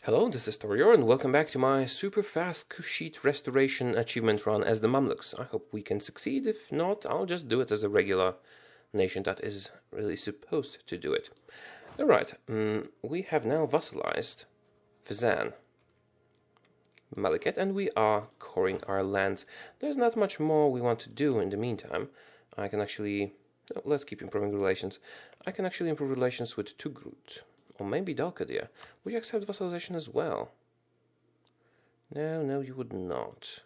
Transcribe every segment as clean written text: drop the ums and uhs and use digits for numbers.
Hello, this is Taureor, and welcome back to my super fast Kushite Restoration achievement run as the Mamluks. I hope we can succeed. If not, I'll just do it as a regular nation that is really supposed to do it. Alright, we have now vassalized Fezzan, Maliket, and we are coring our lands. There's not much more we want to do in the meantime. I can actually... let's keep improving relations. I can actually improve relations with Tugrut. Or maybe Dalkadir. Would you accept vassalization as well? No, you would not.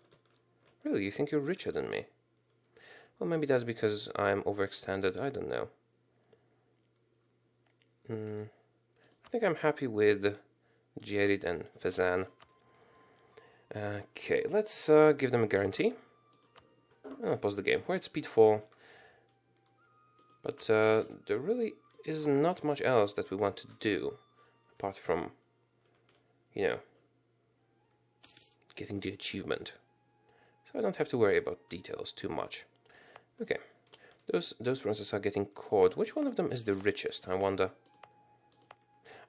Really, you think you're richer than me? Well, maybe that's because I'm overextended, I don't know. I think I'm happy with Djerid and Fezzan. Okay, let's give them a guarantee. I'll pause the game. We're at speed 4. But there really is not much else that we want to do apart from, getting the achievement. So I don't have to worry about details too much. Okay, those princes are getting caught. Which one of them is the richest, I wonder?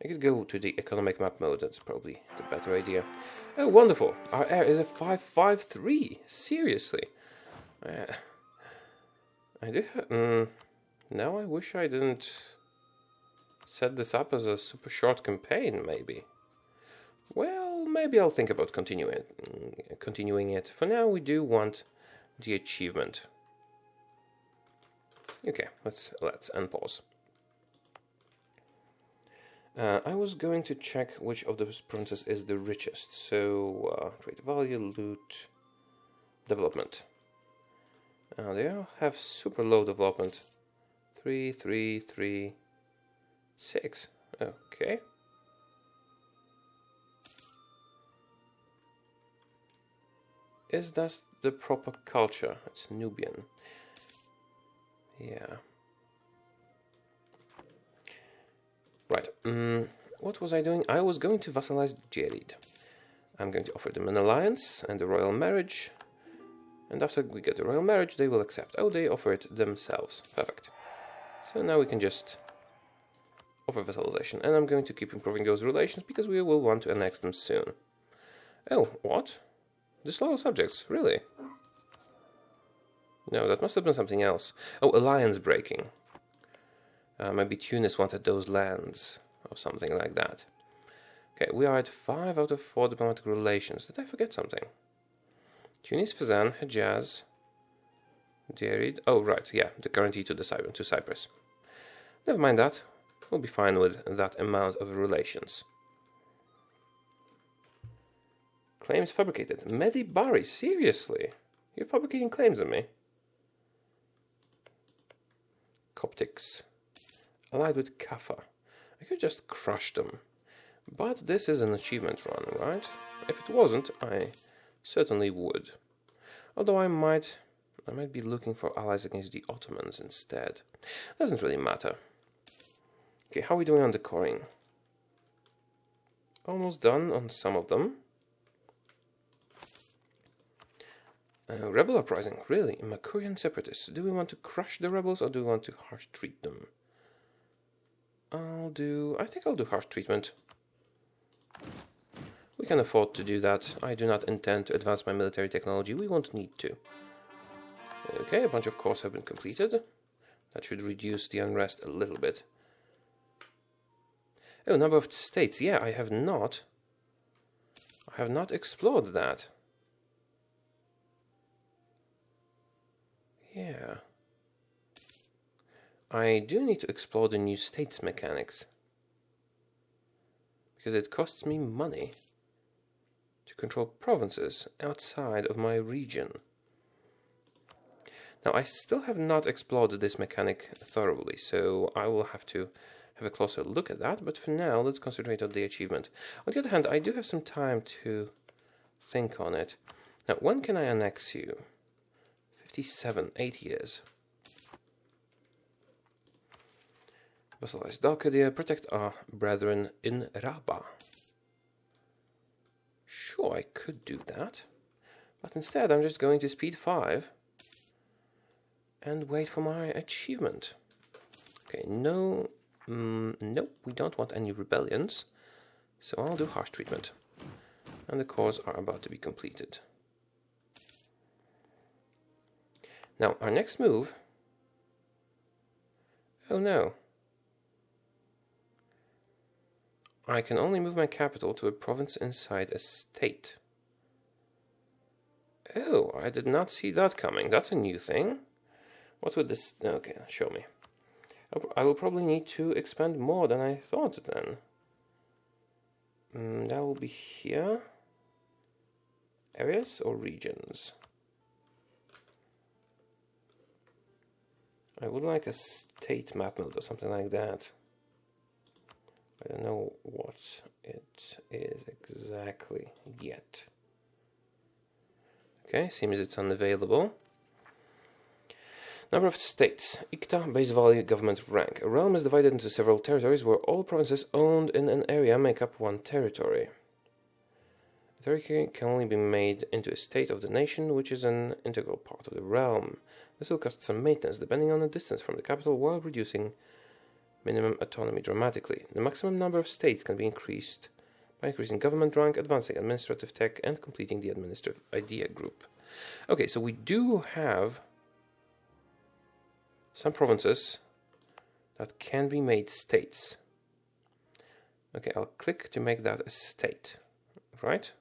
I could go to the economic map mode, that's probably the better idea. Oh, wonderful! Our heir is a 553! Seriously! I do have... now I wish I didn't set this up as a super short campaign, maybe. Well, maybe I'll think about continuing it. For now, we do want the achievement. Okay, let's unpause. I was going to check which of those provinces is the richest. So, trade value, loot, development. They all have super low development. 3, 3, 3, 6. Okay. Is that the proper culture? It's Nubian. Yeah. Right. What was I doing? I was going to vassalize Djerid. I'm going to offer them an alliance and a royal marriage. And after we get the royal marriage, they will accept. Oh, they offer it themselves. Perfect. So now we can just offer vassalization. And I'm going to keep improving those relations because we will want to annex them soon. Oh, what? Disloyal subjects, really? No, that must have been something else. Oh, alliance breaking. Maybe Tunis wanted those lands, or something like that. Okay, we are at 5 out of 4 diplomatic relations. Did I forget something? Tunis, Fezzan, Hejaz, Djerid. Oh, right, yeah, the guarantee to Cyprus. Never mind that. We'll be fine with that amount of relations. Claims fabricated. Mehdi Bari, seriously? You're fabricating claims on me? Coptics. Allied with Kaffa. I could just crush them. But this is an achievement run, right? If it wasn't, I certainly would. Although I might be looking for allies against the Ottomans instead. Doesn't really matter. Okay, how are we doing on the coring? Almost done on some of them. Rebel uprising, really? Makurian separatists. Do we want to crush the rebels or do we want to harsh treat them? I think I'll do harsh treatment. We can afford to do that. I do not intend to advance my military technology. We won't need to. Okay, a bunch of cores have been completed. That should reduce the unrest a little bit. Oh, number of states. Yeah, I have not explored that. Yeah. I do need to explore the new states mechanics. Because it costs me money to control provinces outside of my region. Now, I still have not explored this mechanic thoroughly, so I will have to have a closer look at that, but for now, let's concentrate on the achievement. On the other hand, I do have some time to think on it. Now, when can I annex you? 57, 8 years. Vassalize Dalkadir, protect our brethren in Rabba. Sure, I could do that. But instead, I'm just going to speed 5 and wait for my achievement. Okay, no, nope, we don't want any rebellions. So I'll do harsh treatment. And the cores are about to be completed. Now, our next move... Oh no. I can only move my capital to a province inside a state. Oh, I did not see that coming. That's a new thing. What would this... Okay, show me. I will probably need to expand more than I thought then. That will be here. Areas or regions? I would like a state map mode or something like that. I don't know what it is exactly yet. Okay, seems it's unavailable. Number of states. ICTA, base value, government rank. A realm is divided into several territories where all provinces owned in an area make up one territory. A territory can only be made into a state of the nation, which is an integral part of the realm. This will cost some maintenance, depending on the distance from the capital, while reducing minimum autonomy dramatically. The maximum number of states can be increased by increasing government rank, advancing administrative tech, and completing the administrative idea group. Okay, so we do have some provinces that can be made states. Okay, I'll click to make that a state, right?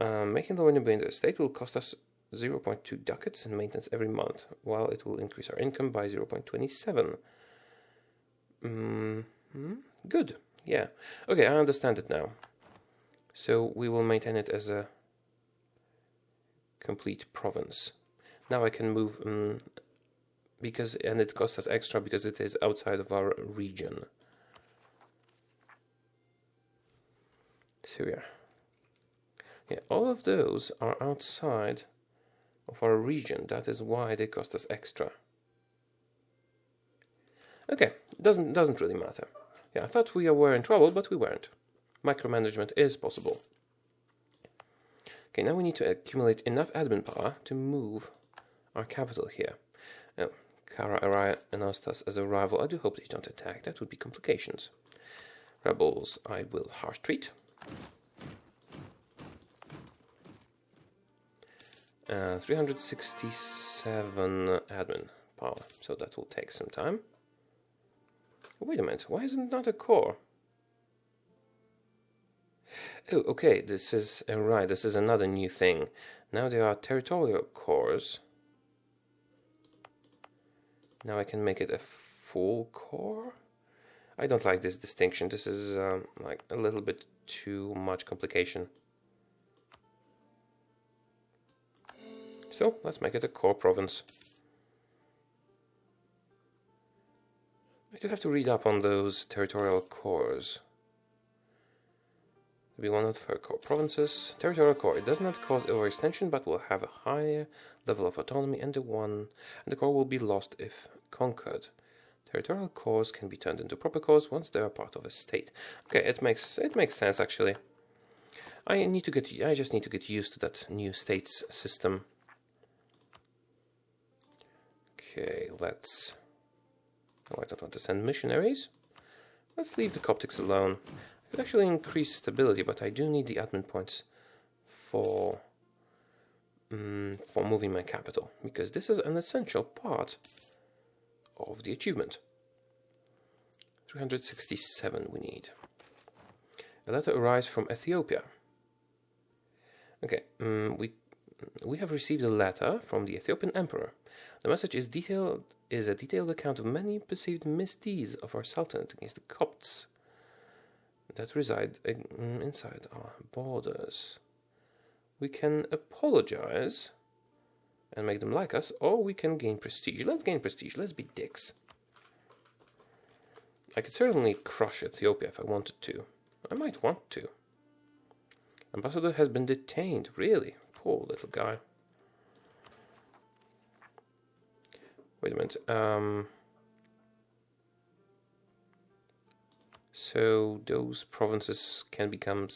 Making the window into a state will cost us 0.2 ducats in maintenance every month, while it will increase our income by 0.27. Good, yeah. Okay, I understand it now. So we will maintain it as a complete province. Now I can move... and it costs us extra because it is outside of our region. Syria. Yeah, all of those are outside of our region. That is why they cost us extra. Okay, doesn't really matter. Yeah, I thought we were in trouble, but we weren't. Micromanagement is possible. Okay, now we need to accumulate enough admin power to move our capital here. Now, Kara Araya announced us as a rival. I do hope they don't attack. That would be complications. Rebels, I will harsh treat. 367 admin power, so that will take some time. Wait a minute, why isn't that a core? Oh, okay, this is right. This is another new thing. Now there are territorial cores. Now I can make it a full core. I don't like this distinction. This is like a little bit too much complication. So let's make it a core province. I do have to read up on those territorial cores. We will not for core provinces. Territorial core. It does not cause overextension, but will have a higher level of autonomy, and the core will be lost if conquered. Territorial cores can be turned into proper cores once they are part of a state. Okay, it makes sense actually. I just need to get used to that new states system. Okay, let's... Oh, I don't want to send missionaries. Let's leave the Coptics alone. I could actually increase stability, but I do need the admin points for moving my capital, because this is an essential part of the achievement. 367 we need. A letter arrives from Ethiopia. Okay, we have received a letter from the Ethiopian Emperor. The message is a detailed account of many perceived misdeeds of our Sultanate against the Copts that reside inside our borders. We can apologize and make them like us, or we can gain prestige. Let's gain prestige. Let's be dicks. I could certainly crush Ethiopia if I wanted to. I might want to. Ambassador has been detained. Really? Poor little guy. Wait a minute. So those provinces can become...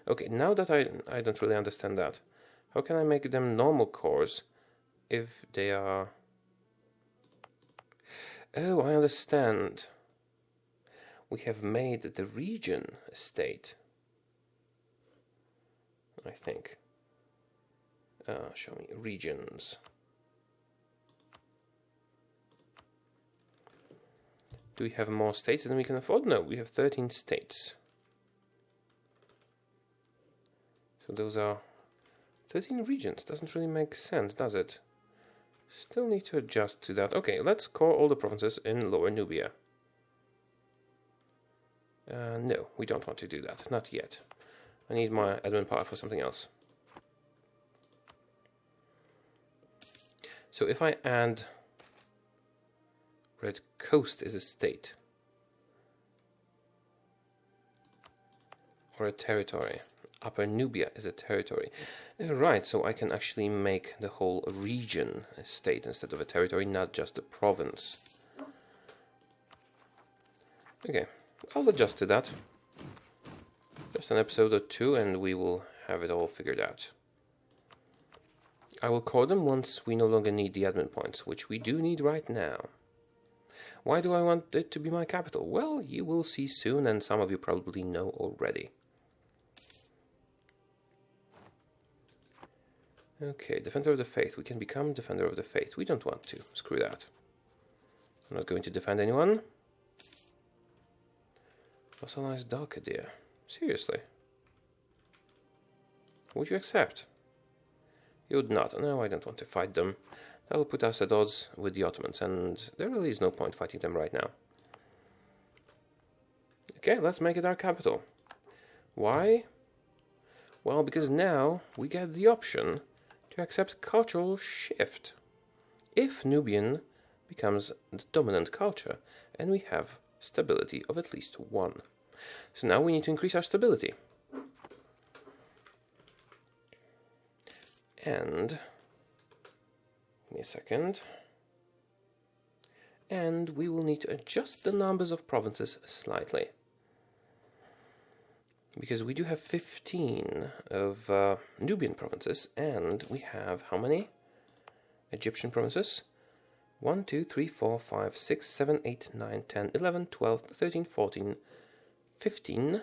Okay, now that I don't really understand that. How can I make them normal cores if they are... Oh, I understand. we have made the region a state, I think. Show me regions. Do we have more states than we can afford? No, we have 13 states. So those are 13 regions. Doesn't really make sense, does it? Still need to adjust to that. Okay, let's core all the provinces in Lower Nubia. No, we don't want to do that. Not yet. I need my admin power for something else. So if I add Red Coast as a state, or a territory, Upper Nubia is a territory. Right, so I can actually make the whole region a state instead of a territory, not just a province. Okay, I'll adjust to that. Just an episode or two and we will have it all figured out. I will core them once we no longer need the admin points, which we do need right now. Why do I want it to be my capital? Well, you will see soon, and some of you probably know already. Okay, Defender of the Faith. We can become Defender of the Faith. We don't want to. Screw that. I'm not going to defend anyone. Fossilized Dalkadir. Seriously? Would you accept? You would not. No, I don't want to fight them. That'll put us at odds with the Ottomans, and there really is no point fighting them right now. Okay, let's make it our capital. Why? Well, because now we get the option to accept cultural shift. If Nubian becomes the dominant culture, and we have stability of at least 1. So now we need to increase our stability. And, give me a second, and we will need to adjust the numbers of provinces slightly. Because we do have 15 of Nubian provinces, and we have how many Egyptian provinces? 1, 2, 3, 4, 5, 6, 7, 8, 9, 10, 11, 12, 13, 14, 15,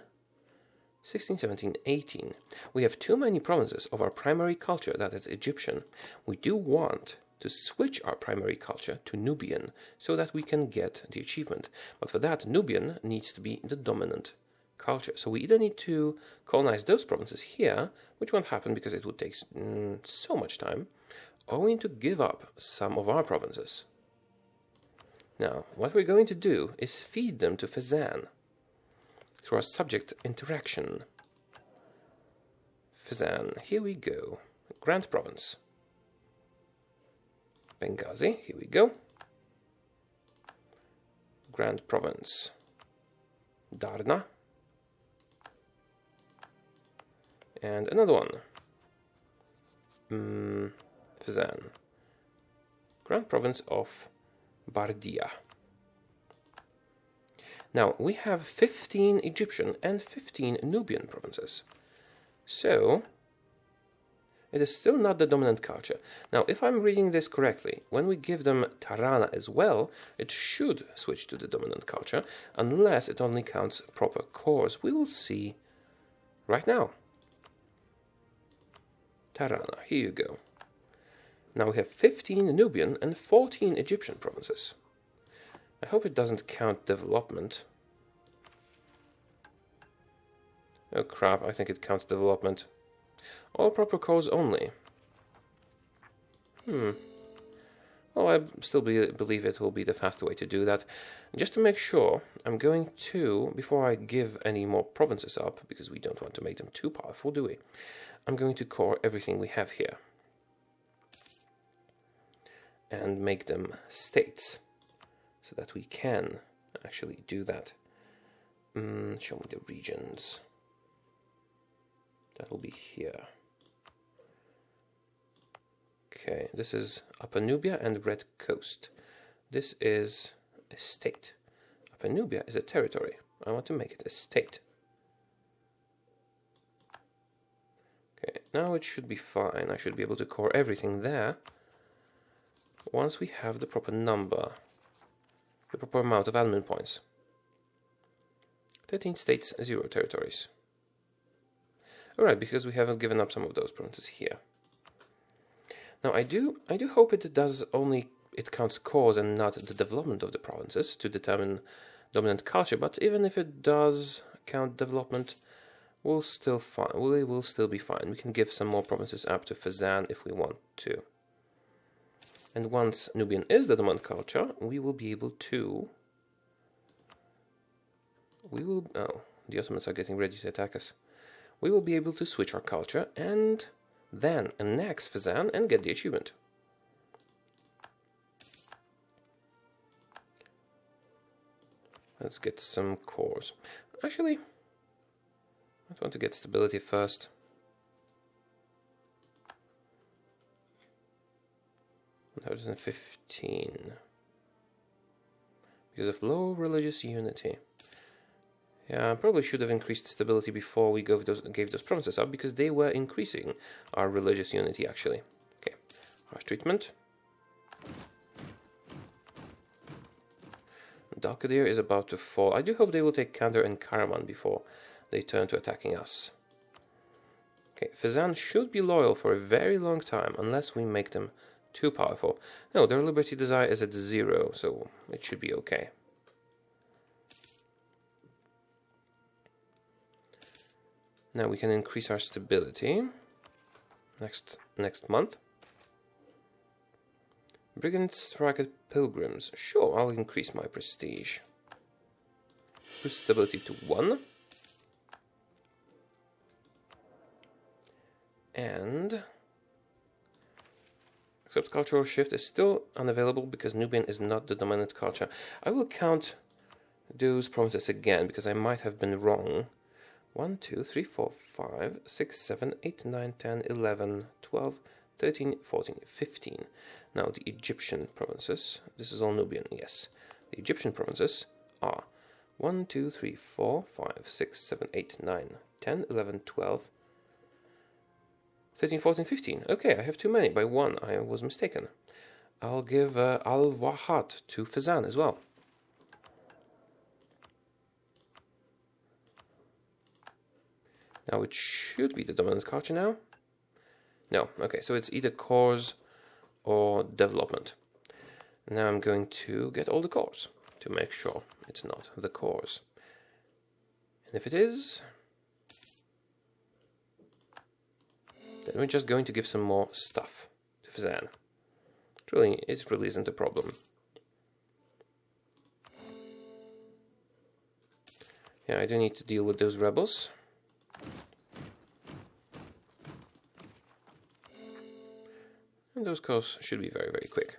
16, 17, 18. We have too many provinces of our primary culture, that is Egyptian. We do want to switch our primary culture to Nubian so that we can get the achievement. But for that, Nubian needs to be the dominant culture. So we either need to colonize those provinces here, which won't happen because it would take so much time, or we need to give up some of our provinces. Now, what we're going to do is feed them to Fezzan through our subject interaction. Fezzan, here we go. Grand Province. Benghazi, here we go. Grand Province. Darna. And another one. Fezzan. Grand Province of Bardia. Now, we have 15 Egyptian and 15 Nubian provinces. So, it is still not the dominant culture. Now, if I'm reading this correctly, when we give them Tirana as well, it should switch to the dominant culture, unless it only counts proper cores. We will see right now. Tirana, here you go. Now we have 15 Nubian and 14 Egyptian provinces. I hope it doesn't count development. Oh crap, I think it counts development. All proper cores only. Well, I still believe it will be the faster way to do that. Just to make sure, I'm going to, before I give any more provinces up, because we don't want to make them too powerful, do we? I'm going to core everything we have here. And make them states, so that we can actually do that. Show me the regions. That will be here. Okay, this is Upper Nubia and Red Coast. This is a state. Upper Nubia is a territory. I want to make it a state. Okay, now it should be fine. I should be able to core everything there. Once we have the proper number, the proper amount of admin points. 13 states, 0 territories. Alright, because we haven't given up some of those provinces here. Now I do hope it counts cause and not the development of the provinces to determine dominant culture, but even if it does count development, we will still be fine. We can give some more provinces up to Fezzan if we want to. And once Nubian is the dominant culture, we will be able to... Oh, the Ottomans are getting ready to attack us. We will be able to switch our culture and then annex Fezzan and get the achievement. Let's get some cores. Actually, I want to get stability first. $115. Because of low religious unity. Yeah, I probably should have increased stability before we gave those provinces up, because they were increasing our religious unity, actually. Okay, harsh treatment. Dalkadir is about to fall. I do hope they will take Kandar and Karaman before they turn to attacking us. Okay, Fezzan should be loyal for a very long time, unless we make them too powerful. No, their liberty desire is at 0, so it should be okay. Now we can increase our stability next month. Brigands strike at pilgrims. Sure, I'll increase my prestige. Boost stability to 1. And except cultural shift is still unavailable because Nubian is not the dominant culture. I will count those provinces again because I might have been wrong. 1, 2, 3, 4, 5, 6, 7, 8, 9, 10, 11, 12, 13, 14, 15. Now the Egyptian provinces, this is all Nubian, yes. The Egyptian provinces are 1, 2, 3, 4, 5, 6, 7, 8, 9, 10, 11, 12, 13, 14, 15. Okay, I have too many by 1, I was mistaken. I'll give Al-Wahat to Fezzan as well. Now it should be the dominant culture now. No, okay, so it's either cores or development. Now I'm going to get all the cores to make sure it's not the cores. And if it is, then we're just going to give some more stuff to Fezzan. It really isn't a problem. Yeah, I do need to deal with those rebels. And those costs should be very, very quick.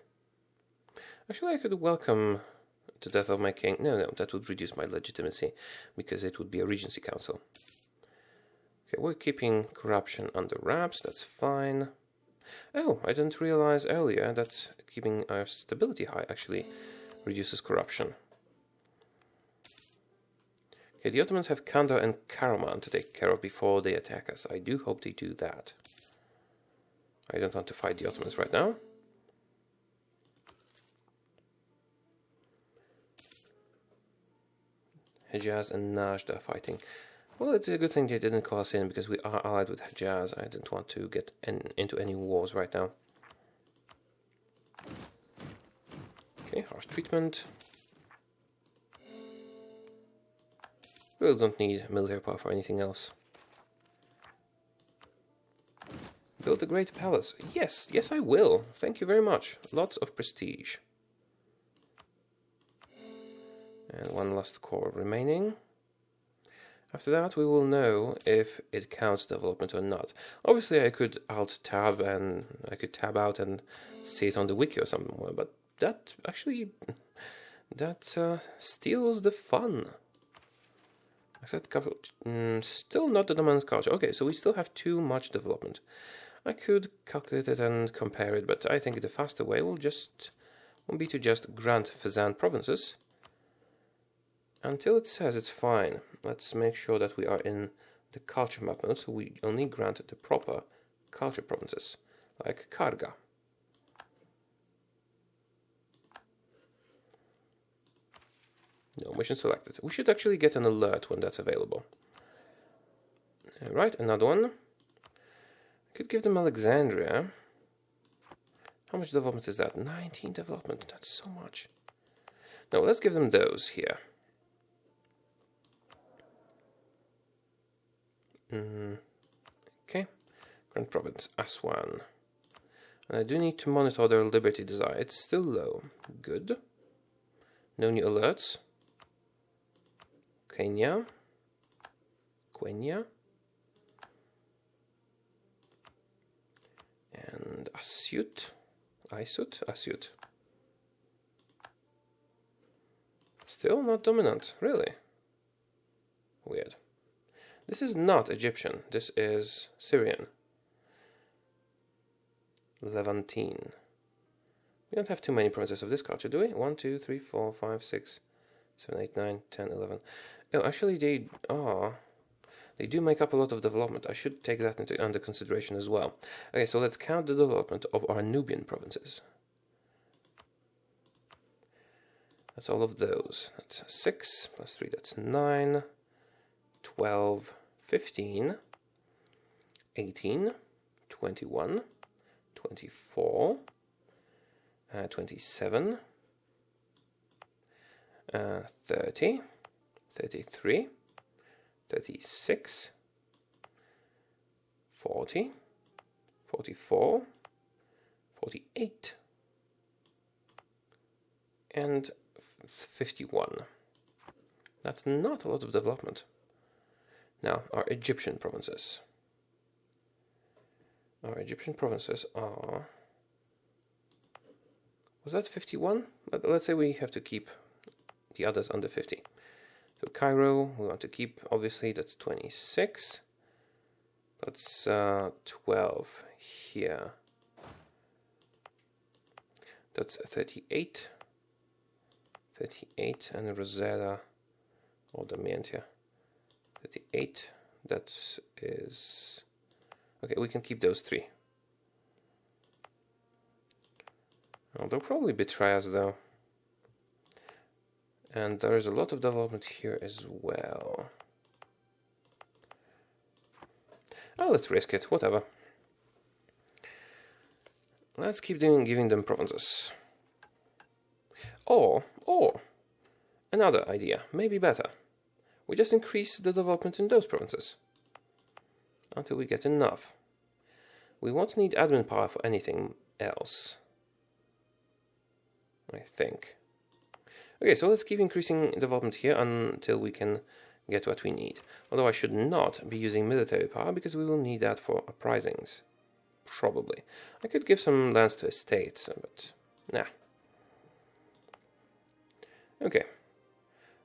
Actually, I could welcome the death of my king. No, that would reduce my legitimacy, because it would be a regency council. Okay, we're keeping corruption under wraps, that's fine. Oh, I didn't realize earlier that keeping our stability high actually reduces corruption. Okay, the Ottomans have Kandar and Karaman to take care of before they attack us. I do hope they do that. I don't want to fight the Ottomans right now. Hejaz and Najd are fighting. Well, it's a good thing they didn't call us in, because we are allied with Hejaz. I didn't want to get into any wars right now. Okay, harsh treatment. We really don't need military power for anything else. Build a great palace. Yes, I will. Thank you very much. Lots of prestige. And one last core remaining. After that, we will know if it counts development or not. Obviously, I could alt-tab and I could tab out and see it on the wiki or somewhere, but that actually steals the fun. Still not the dominant culture. Okay, so we still have too much development. I could calculate it and compare it, but I think the faster way will be to just grant Fezzan provinces until it says it's fine. Let's make sure that we are in the culture map mode, so we only grant the proper culture provinces, like Karga. No mission selected. We should actually get an alert when that's available. Right, another one. Could give them Alexandria. How much development is that? 19 development. That's so much. No, let's give them those here. Okay. Grand Province, Aswan. And I do need to monitor their liberty desire. It's still low. Good. No new alerts. Quenya. And Asyut. Asyut. Still not dominant, really? Weird. This is not Egyptian, this is Syrian. Levantine. We don't have too many provinces of this culture, do we? 1, 2, 3, 4, 5, 6, 7, 8, 9, 10, 11. Oh, actually they do make up a lot of development. I should take that under consideration as well. Okay, so let's count the development of our Nubian provinces. That's all of those. That's 6 plus 3, that's 9, 12, 15, 18, 21, 24, 27, 30, 33, 36, 40, 44, 48, and 51. That's not a lot of development. Now, our Egyptian provinces. Our Egyptian provinces are... Was that 51? Let's say we have to keep the others under 50. So Cairo, we want to keep, obviously, that's 26. That's 12 here. That's 38. 38, and Rosetta, or Damientia. 38, that is... Okay, we can keep those 3. Well, they'll probably betray us, though. And there is a lot of development here as well. Oh, let's risk it, whatever. Let's keep giving them provinces. Or, another idea, maybe better. We just increase the development in those provinces. Until we get enough. We won't need admin power for anything else. I think. Okay, so let's keep increasing development here until we can get what we need. Although I should not be using military power because we will need that for uprisings. Probably. I could give some lands to estates, but nah. Okay.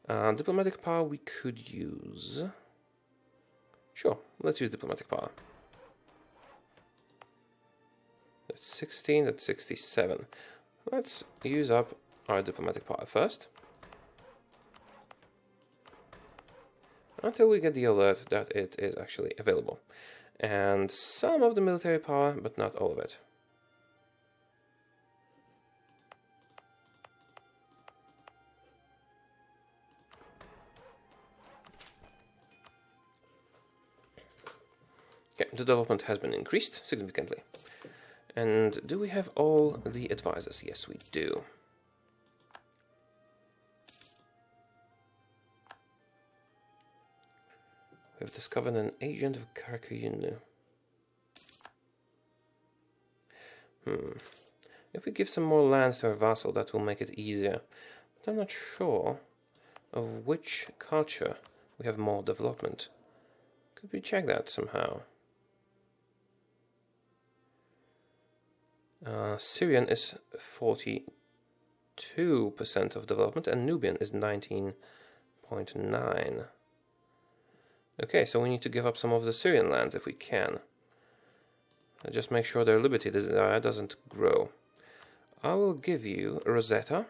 Diplomatic power we could use. Sure, let's use diplomatic power. That's 16, that's 67. Let's use up our diplomatic power first. Until we get the alert that it is actually available. And some of the military power, but not all of it. Okay, the development has been increased significantly. And do we have all the advisors? Yes, we do. We have discovered an agent of Karakayunu. If we give some more land to our vassal, that will make it easier. But I'm not sure of which culture we have more development. Could we check that somehow? Syrian is 42% of development and Nubian is 19.9. Okay, so we need to give up some of the Syrian lands if we can. Just make sure their liberty desire doesn't grow. I will give you Rosetta.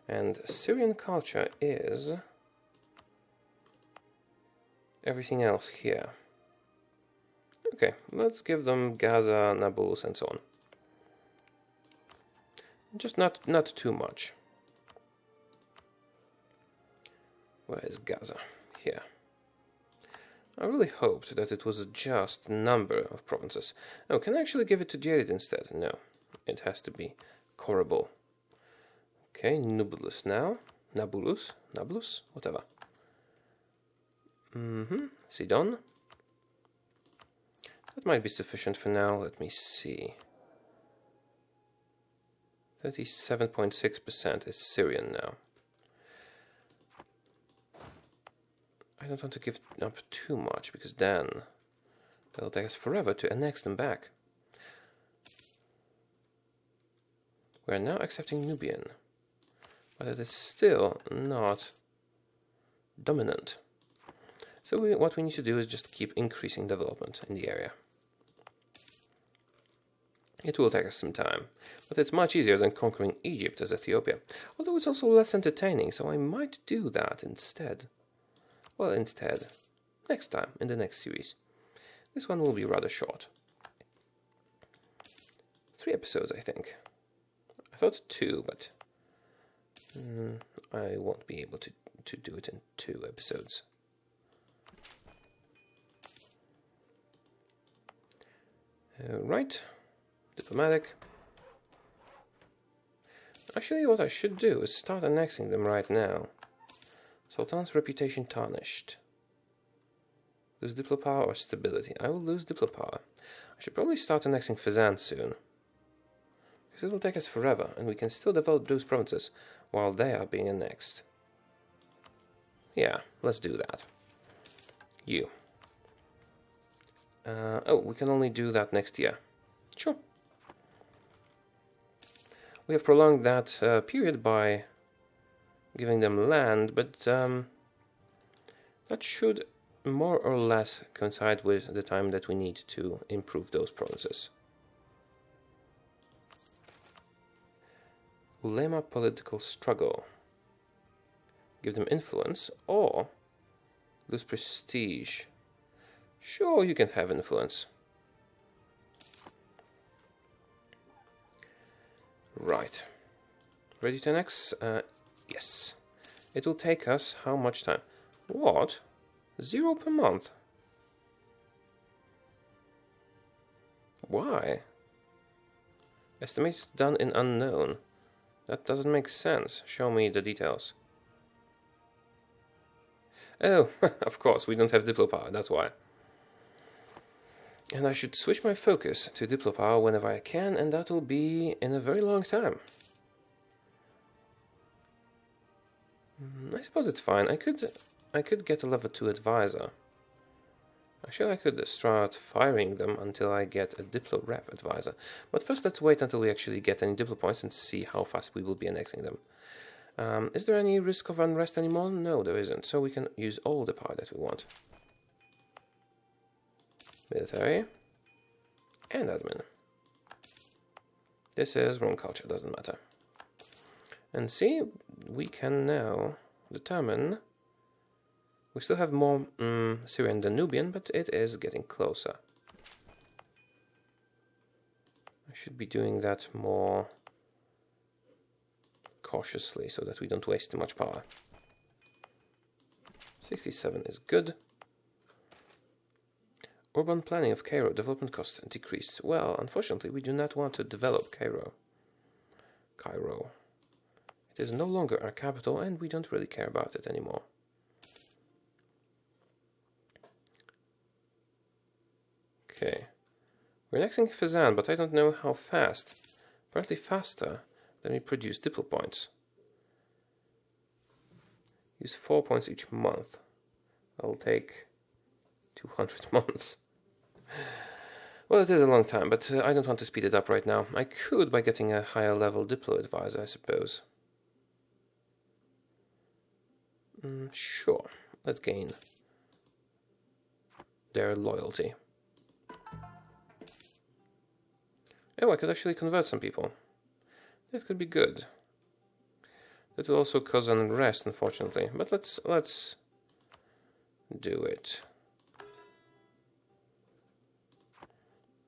And Syrian culture is everything else here. Okay, let's give them Gaza, Nablus, and so on. Just not too much. Where is Gaza? Here. I really hoped that it was just number of provinces. Oh, can I actually give it to Jerid instead? No, it has to be Korabul. Okay, Nubulus now. Nablus, whatever. Sidon. That might be sufficient for now. Let me see. 37.6% is Syrian now. I don't want to give up too much, because then it'll take us forever to annex them back. We're now accepting Nubian, but it is still not dominant. So what we need to do is just keep increasing development in the area. It will take us some time, but it's much easier than conquering Egypt as Ethiopia, although it's also less entertaining, so I might do that instead. Well, instead, next time, in the next series. This one will be rather short. 3 episodes, I think. I thought 2, but I won't be able to do it in 2 episodes. Right. Diplomatic. Actually, what I should do is start annexing them right now. Sultan's reputation tarnished. Lose Diplo power or stability? I will lose Diplo power. I should probably start annexing Fezzan soon, because it will take us forever, and we can still develop those provinces while they are being annexed. Yeah, let's do that. You. Oh, we can only do that next year. Sure. We have prolonged that period by giving them land, but that should more or less coincide with the time that we need to improve those provinces. Ulema political struggle. Give them influence or lose prestige. Sure, you can have influence. Right. Ready to annex? Yes. It will take us how much time? What? 0 per month? Why? Estimated done in unknown. That doesn't make sense. Show me the details. Oh, of course, we don't have Diplo power, that's why. And I should switch my focus to Diplo power whenever I can, and that will be in a very long time. I suppose it's fine. I could get a level 2 advisor. Actually, I could start firing them until I get a Diplo rep advisor. But first, let's wait until we actually get any Diplo points and see how fast we will be annexing them. Is there any risk of unrest anymore? No, there isn't. So we can use all the power that we want. Military and admin. This is wrong culture, doesn't matter. And see, we can now determine. We still have more Syrian than Nubian, but it is getting closer. I should be doing that more cautiously so that we don't waste too much power. 67 is good. Urban planning of Cairo, development cost decreased. Well, unfortunately, we do not want to develop Cairo. It is no longer our capital, and we don't really care about it anymore. Okay. We're annexing Fezzan, but I don't know how fast. Apparently faster than we produce Diplo points. Use 4 points each month. That'll take 200 months. Well, it is a long time, but I don't want to speed it up right now. I could by getting a higher level Diplo advisor, I suppose. Sure, let's gain their loyalty. Oh, I could actually convert some people. That could be good. That will also cause unrest, unfortunately. But let's do it.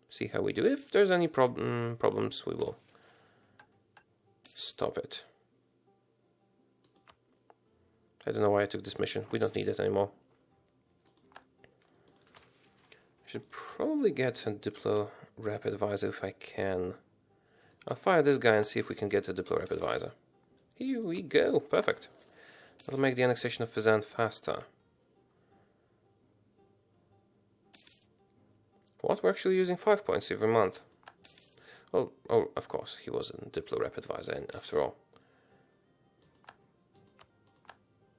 See how we do. If there's any problems, we will stop it. I don't know why I took this mission. We don't need it anymore. I should probably get a Diplo Rapid Advisor if I can. I'll fire this guy and see if we can get a Diplo Rapid Advisor. Here we go. Perfect. That'll make the annexation of Fezan faster. What? We're actually using 5 points every month. Oh, of course, he was a Diplo Rapid Advisor after all.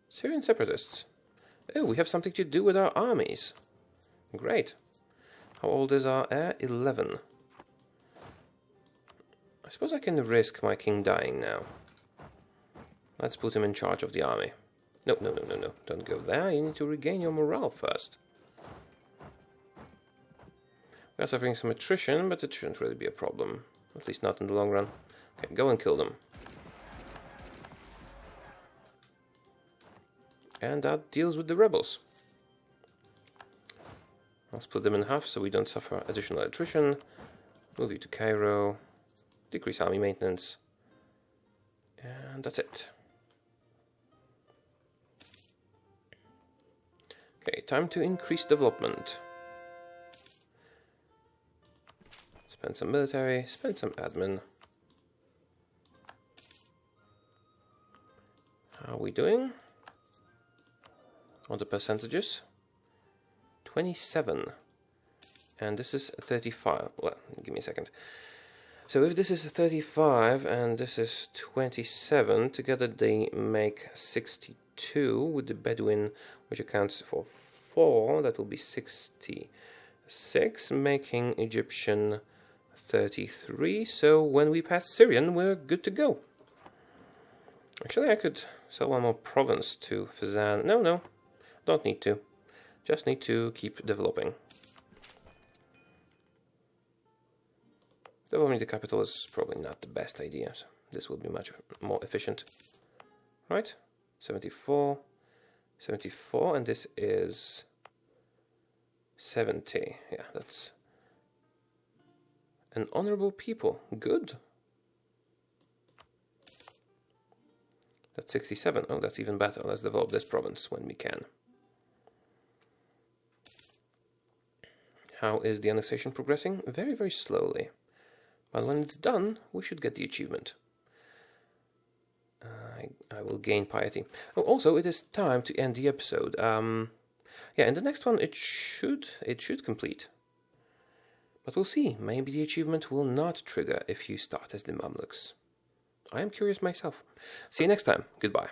Syrian separatists. Oh, we have something to do with our armies. Great. How old is our heir? 11. I suppose I can risk my king dying now. Let's put him in charge of the army. No. Don't go there. You need to regain your morale first. We are suffering some attrition, but it shouldn't really be a problem. At least not in the long run. Okay, go and kill them. And that deals with the rebels. I'll split them in half so we don't suffer additional attrition. Move you to Cairo. Decrease army maintenance. And that's it. Okay, time to increase development. Spend some military, spend some admin. How are we doing? On the percentages? 27. And this is 35. Well, give me a second. So if this is 35 and this is 27, together they make 62 with the Bedouin, which accounts for 4. That will be 66, making Egyptian 33. So when we pass Syrian, we're good to go. Actually, I could sell one more province to Fezan. No, don't need to. Just need to keep developing. Developing the capital is probably not the best idea. So this will be much more efficient. Right? 74, and this is 70. Yeah, that's an honorable people. Good. That's 67. Oh, that's even better. Let's develop this province when we can. How is the annexation progressing? Very, very slowly. But when it's done, we should get the achievement. I will gain piety. Oh, also, it is time to end the episode. Yeah, in the next one, it should complete. But we'll see. Maybe the achievement will not trigger if you start as the Mamluks. I am curious myself. See you next time. Goodbye.